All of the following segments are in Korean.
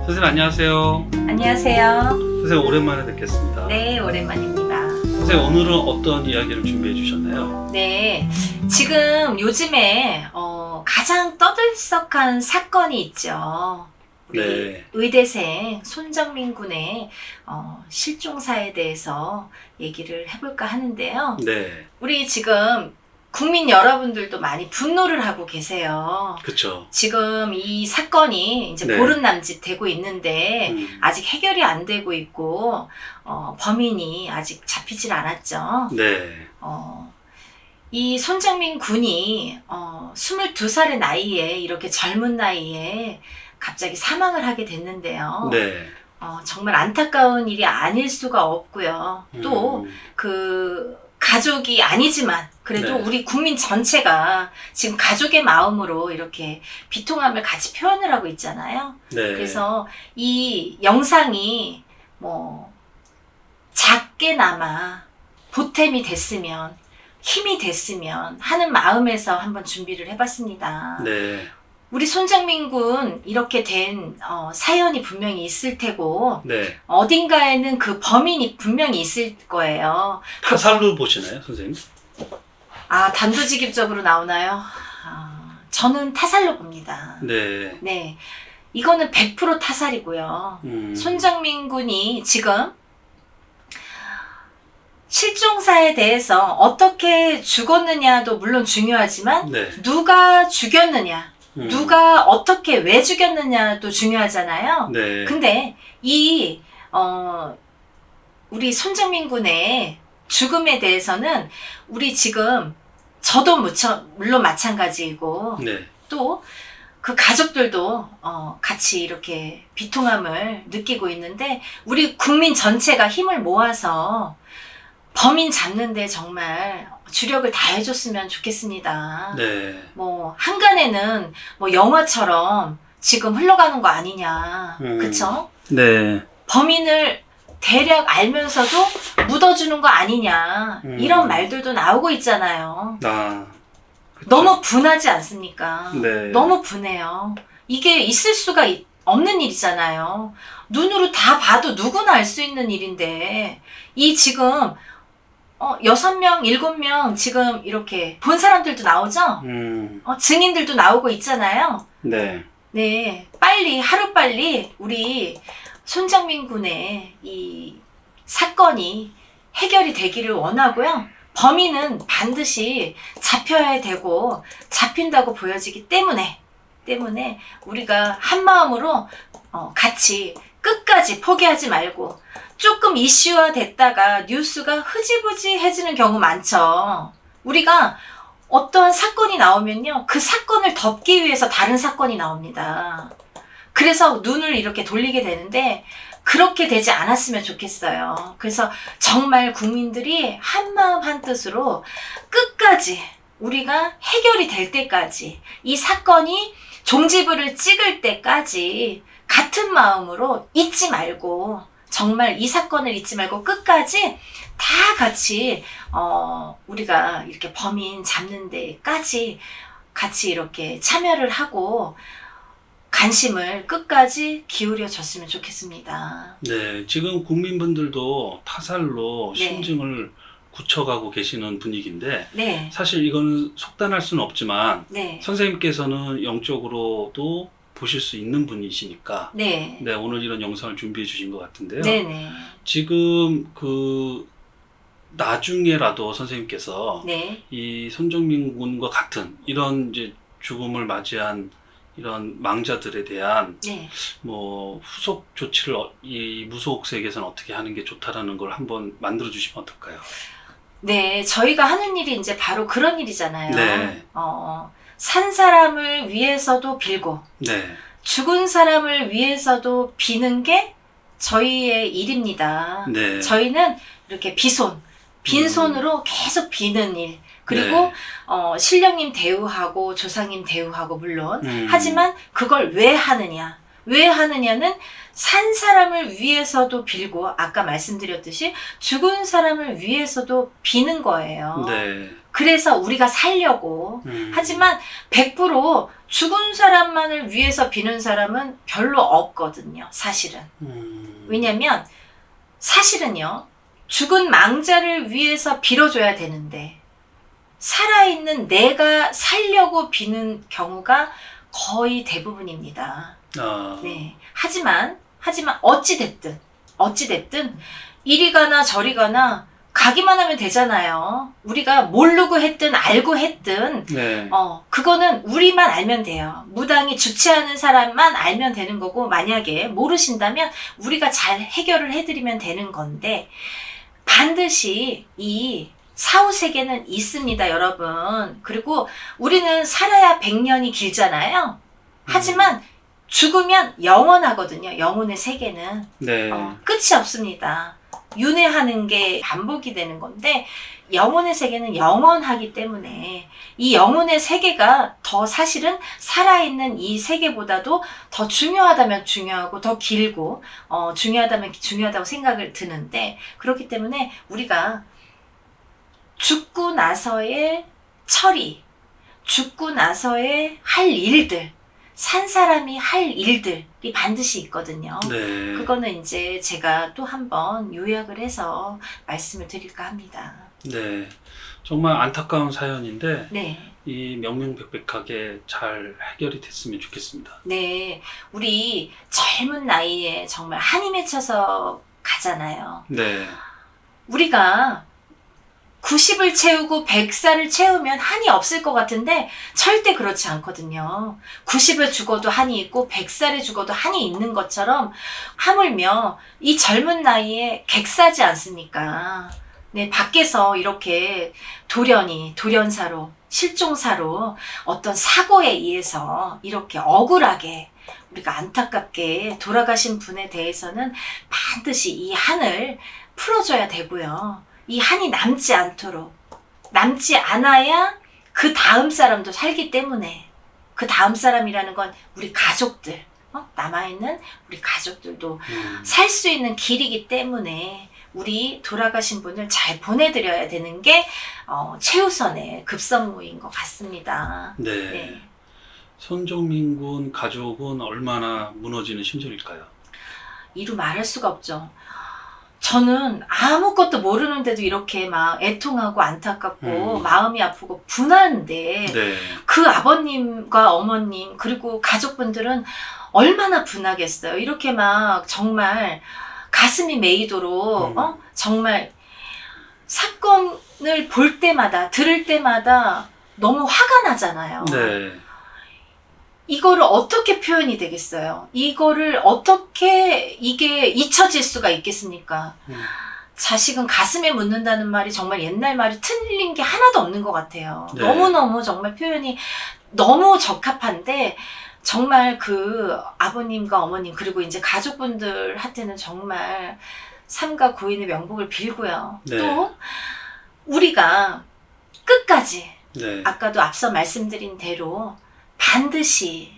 선생님 안녕하세요. 안녕하세요. 선생님 오랜만에 뵙겠습니다. 네, 오랜만입니다. 선생님 오늘은 어떤 이야기를 준비해 주셨나요? 네, 지금 요즘에 가장 떠들썩한 사건이 있죠. 우리 네. 의대생 손정민 군의 실종사에 대해서 얘기를 해볼까 하는데요. 네. 우리 지금 국민 여러분들도 많이 분노를 하고 계세요. 그쵸. 지금 이 사건이 이제 네. 보름 남짓 되고 있는데 아직 해결이 안 되고 있고 범인이 아직 잡히질 않았죠. 네. 이 손정민 군이 22살의 나이에 이렇게 젊은 나이에 갑자기 사망을 하게 됐는데요. 네. 정말 안타까운 일이 아닐 수가 없고요. 또 그 가족이 아니지만 그래도 네. 우리 국민 전체가 지금 가족의 마음으로 이렇게 비통함을 같이 표현을 하고 있잖아요. 네. 그래서 이 영상이 뭐 작게나마 보탬이 됐으면 힘이 됐으면 하는 마음에서 한번 준비를 해봤습니다. 네. 우리 손정민 군 이렇게 된 사연이 분명히 있을 테고 네. 어딘가에는 그 범인이 분명히 있을 거예요. 타살로 보시나요, 선생님? 단도직입적으로 나오나요? 저는 타살로 봅니다. 네. 네, 이거는 100% 타살이고요. 손정민 군이 지금 실종사에 대해서 어떻게 죽었느냐도 물론 중요하지만 네. 누가 죽였느냐, 누가 어떻게 왜 죽였느냐도 중요하잖아요. 네. 근데 우리 손정민 군의 죽음에 대해서는 우리 지금 저도 물론 마찬가지이고 네. 또 그 가족들도 같이 이렇게 비통함을 느끼고 있는데 우리 국민 전체가 힘을 모아서 범인 잡는데 정말 주력을 다해줬으면 좋겠습니다. 네. 뭐 한간에는 뭐 영화처럼 지금 흘러가는 거 아니냐, 그쵸? 네. 범인을 대략 알면서도 묻어주는 거 아니냐, 이런 말들도 나오고 있잖아요. 그쵸. 너무 분하지 않습니까? 네. 너무 분해요. 이게 있을 수가 없는 일이잖아요. 눈으로 다 봐도 누구나 알 수 있는 일인데 이 지금 6명, 7명 지금 이렇게 본 사람들도 나오죠? 증인들도 나오고 있잖아요. 네. 네, 하루빨리 우리 손정민 군의 이 사건이 해결이 되기를 원하고요. 범인은 반드시 잡혀야 되고 잡힌다고 보여지기 때문에 우리가 한 마음으로 같이 끝까지 포기하지 말고 조금 이슈화 됐다가 뉴스가 흐지부지해지는 경우 많죠. 우리가 어떠한 사건이 나오면요, 그 사건을 덮기 위해서 다른 사건이 나옵니다. 그래서 눈을 이렇게 돌리게 되는데 그렇게 되지 않았으면 좋겠어요. 그래서 정말 국민들이 한마음 한뜻으로 끝까지 우리가 해결이 될 때까지, 이 사건이 종지부를 찍을 때까지 같은 마음으로 잊지 말고, 정말 이 사건을 잊지 말고 끝까지 다 같이 우리가 이렇게 범인 잡는 데까지 같이 이렇게 참여를 하고 관심을 끝까지 기울여 줬으면 좋겠습니다. 네. 지금 국민분들도 타살로 네. 심증을 굳혀가고 계시는 분위기인데 네. 사실 이거는 속단할 수는 없지만 네. 선생님께서는 영적으로도 보실 수 있는 분이시니까 네. 네, 오늘 이런 영상을 준비해 주신 것 같은데요. 네네. 지금 나중에라도 선생님께서 네. 이 손정민 군과 같은 이런 이제 죽음을 맞이한 이런 망자들에 대한 네. 뭐 후속 조치를 이 무속 세계에서는 어떻게 하는 게 좋다라는 걸 한번 만들어 주시면 어떨까요? 네. 저희가 하는 일이 이제 바로 그런 일이잖아요. 네. 산 사람을 위해서도 빌고, 네. 죽은 사람을 위해서도 비는 게 저희의 일입니다. 네. 저희는 이렇게 빈손으로 계속 비는 일. 그리고 신령님 대우하고 조상님 대우하고 물론 하지만 그걸 왜 하느냐? 왜 하느냐는 산 사람을 위해서도 빌고 아까 말씀드렸듯이 죽은 사람을 위해서도 비는 거예요. 네. 그래서 우리가 살려고. 하지만 100% 죽은 사람만을 위해서 비는 사람은 별로 없거든요. 사실은. 왜냐면 사실은요. 죽은 망자를 위해서 빌어줘야 되는데 살아있는 내가 살려고 비는 경우가 거의 대부분입니다. 네. 하지만 어찌됐든 이리 가나 저리 가나 가기만 하면 되잖아요. 우리가 모르고 했든 알고 했든 네. 그거는 우리만 알면 돼요. 무당이 주최하는 사람만 알면 되는 거고, 만약에 모르신다면 우리가 잘 해결을 해드리면 되는 건데, 반드시 이 사후세계는 있습니다, 여러분. 그리고 우리는 살아야 100년이 길잖아요. 하지만 죽으면 영원하거든요. 영혼의 세계는. 네. 끝이 없습니다. 윤회하는 게 반복이 되는 건데, 영혼의 세계는 영원하기 때문에 이 영혼의 세계가 더 사실은 살아있는 이 세계보다도 더 중요하다면 중요하고 더 길고 중요하다면 중요하다고 생각을 드는데, 그렇기 때문에 우리가 죽고 나서의 처리, 죽고 나서의 할 일들, 산 사람이 할 일들이 반드시 있거든요. 네. 그거는 이제 제가 또 한번 요약을 해서 말씀을 드릴까 합니다. 네. 정말 안타까운 사연인데 네. 이 명명백백하게 잘 해결이 됐으면 좋겠습니다. 네. 우리 젊은 나이에 정말 한이 맺혀서 가잖아요. 네. 우리가 90을 채우고 100살을 채우면 한이 없을 것 같은데 절대 그렇지 않거든요. 90을 죽어도 한이 있고 100살에 죽어도 한이 있는 것처럼, 하물며 이 젊은 나이에 객사지 않습니까? 네, 밖에서 이렇게 돌연사로, 실종사로 어떤 사고에 의해서 이렇게 억울하게 우리가 안타깝게 돌아가신 분에 대해서는 반드시 이 한을 풀어줘야 되고요. 이 한이 남지 않도록, 남지 않아야 그 다음 사람도 살기 때문에, 그 다음 사람이라는 건 우리 가족들, 남아있는 우리 가족들도 살 수 있는 길이기 때문에 우리 돌아가신 분을 잘 보내드려야 되는 게 최우선의 급선무인 것 같습니다. 네. 네. 손정민 군 가족은 얼마나 무너지는 심정일까요? 이루 말할 수가 없죠. 저는 아무것도 모르는데도 이렇게 막 애통하고 안타깝고 마음이 아프고 분한데, 네. 그 아버님과 어머님 그리고 가족분들은 얼마나 분하겠어요. 이렇게 막 정말 가슴이 메이도록 정말 사건을 볼 때마다, 들을 때마다 너무 화가 나잖아요. 네. 이거를 어떻게 표현이 되겠어요? 이거를 어떻게 이게 잊혀질 수가 있겠습니까? 자식은 가슴에 묻는다는 말이 정말 옛날 말이 틀린 게 하나도 없는 것 같아요. 네. 너무너무 정말 표현이 너무 적합한데, 정말 그 아버님과 어머님 그리고 이제 가족분들한테는 정말 삼가 고인의 명복을 빌고요. 네. 또 우리가 끝까지, 네. 아까도 앞서 말씀드린 대로 반드시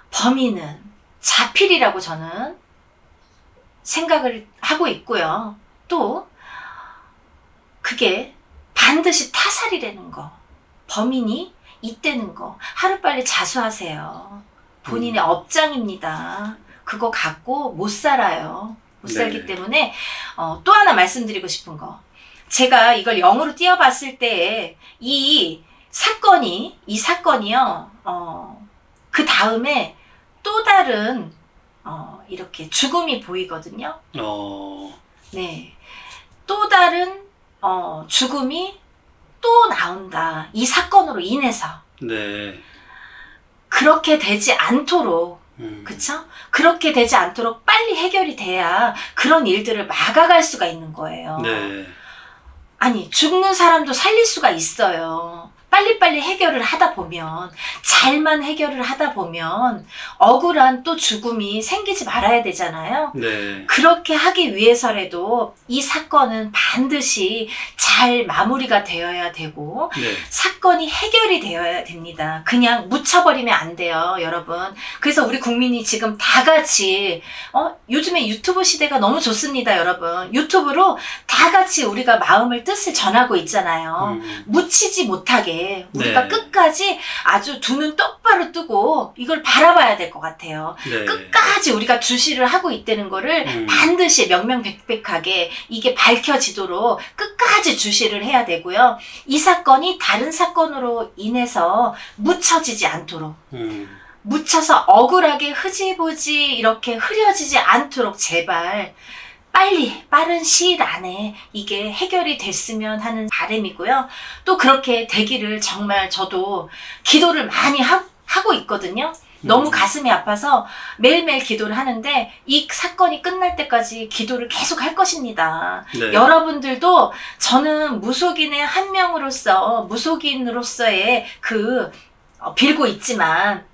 범인은 자필이라고 저는 생각을 하고 있고요. 또 그게 반드시 타살이라는 거, 범인이 있다는 거 하루빨리 자수하세요. 본인의 업장입니다. 그거 갖고 못 살아요. 못 살기 때문에 또 하나 말씀드리고 싶은 거, 제가 이걸 영어로 띄워봤을 때 이 사건이요, 그 다음에 또 다른 이렇게 죽음이 보이거든요. 네, 또 다른 죽음이 또 나온다. 이 사건으로 인해서. 네. 그렇게 되지 않도록, 그쵸? 그렇게 되지 않도록 빨리 해결이 돼야 그런 일들을 막아갈 수가 있는 거예요. 네. 아니, 죽는 사람도 살릴 수가 있어요. 빨리빨리 해결을 하다 보면, 잘만 해결을 하다 보면 억울한 또 죽음이 생기지 말아야 되잖아요. 네. 그렇게 하기 위해서라도 이 사건은 반드시 잘 마무리가 되어야 되고 네. 사건이 해결이 되어야 됩니다. 그냥 묻혀버리면 안 돼요, 여러분. 그래서 우리 국민이 지금 다 같이 요즘에 유튜브 시대가 너무 좋습니다, 여러분. 유튜브로 다 같이 우리가 마음을 뜻을 전하고 있잖아요. 묻히지 못하게 우리가 네. 끝까지 아주 두 눈 똑바로 뜨고 이걸 바라봐야 될 것 같아요. 네. 끝까지 우리가 주시를 하고 있다는 거를 반드시 명명백백하게 이게 밝혀지도록 끝까지 주시를 해야 되고요. 이 사건이 다른 사건으로 인해서 묻혀지지 않도록, 묻혀서 억울하게 흐지부지 이렇게 흐려지지 않도록 제발 빨리 빠른 시일 안에 이게 해결이 됐으면 하는 바람이고요. 또 그렇게 되기를 정말 저도 기도를 많이 하고 있거든요. 너무 가슴이 아파서 매일매일 기도를 하는데 이 사건이 끝날 때까지 기도를 계속 할 것입니다. 네. 여러분들도 저는 무속인의 한 명으로서 무속인으로서의 빌고 있지만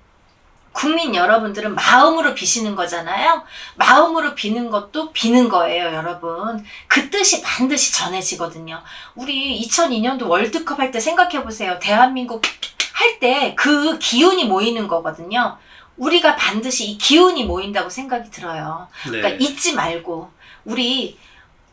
국민 여러분들은 마음으로 비시는 거잖아요. 마음으로 비는 것도 비는 거예요, 여러분. 그 뜻이 반드시 전해지거든요. 우리 2002년도 월드컵 할 때 생각해 보세요. 대한민국 할 때 그 기운이 모이는 거거든요. 우리가 반드시 이 기운이 모인다고 생각이 들어요. 네. 그러니까 잊지 말고 우리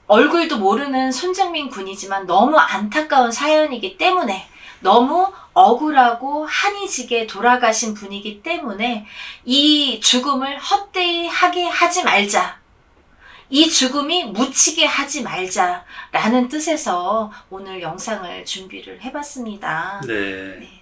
얼굴도 모르는 손정민 군이지만 너무 안타까운 사연이기 때문에 너무 억울하고 한이 지게 돌아가신 분이기 때문에 이 죽음을 헛되이 하게 하지 말자. 이 죽음이 묻히게 하지 말자라는 뜻에서 오늘 영상을 준비를 해봤습니다. 네. 네.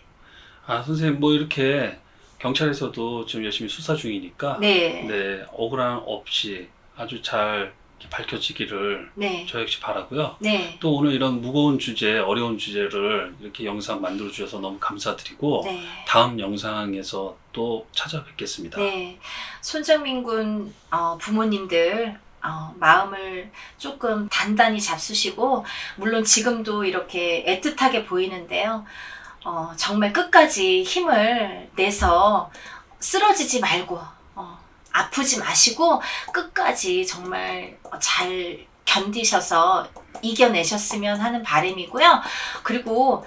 선생님, 뭐 이렇게 경찰에서도 지금 열심히 수사 중이니까, 네. 네, 억울함 없이 아주 잘 이렇게 밝혀지기를 네. 저 역시 바라고요. 네. 또 오늘 이런 무거운 주제, 어려운 주제를 이렇게 영상 만들어 주셔서 너무 감사드리고, 네. 다음 영상에서 또 찾아뵙겠습니다. 네. 손정민 군 부모님들 마음을 조금 단단히 잡수시고, 물론 지금도 이렇게 애틋하게 보이는데요. 정말 끝까지 힘을 내서 쓰러지지 말고, 아프지 마시고, 끝까지 정말 잘 견디셔서 이겨내셨으면 하는 바람이고요. 그리고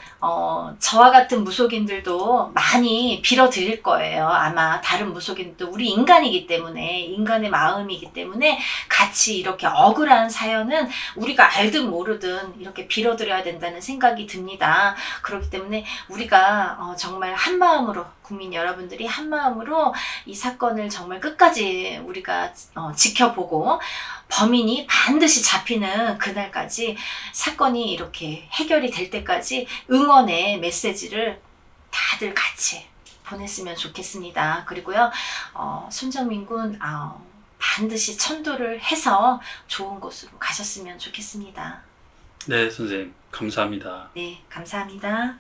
저와 같은 무속인들도 많이 빌어드릴 거예요. 아마 다른 무속인도 우리 인간이기 때문에, 인간의 마음이기 때문에 같이 이렇게 억울한 사연은 우리가 알든 모르든 이렇게 빌어드려야 된다는 생각이 듭니다. 그렇기 때문에 우리가 정말 한 마음으로, 국민 여러분들이 한 마음으로 이 사건을 정말 끝까지 우리가 지켜보고 범인이 반드시 잡히는 그날까지, 사건이 이렇게 해결이 될 때까지 응원의 메시지를 다들 같이 보냈으면 좋겠습니다. 그리고요, 손정민 군 반드시 천도를 해서 좋은 곳으로 가셨으면 좋겠습니다. 네, 선생님, 감사합니다. 네, 감사합니다.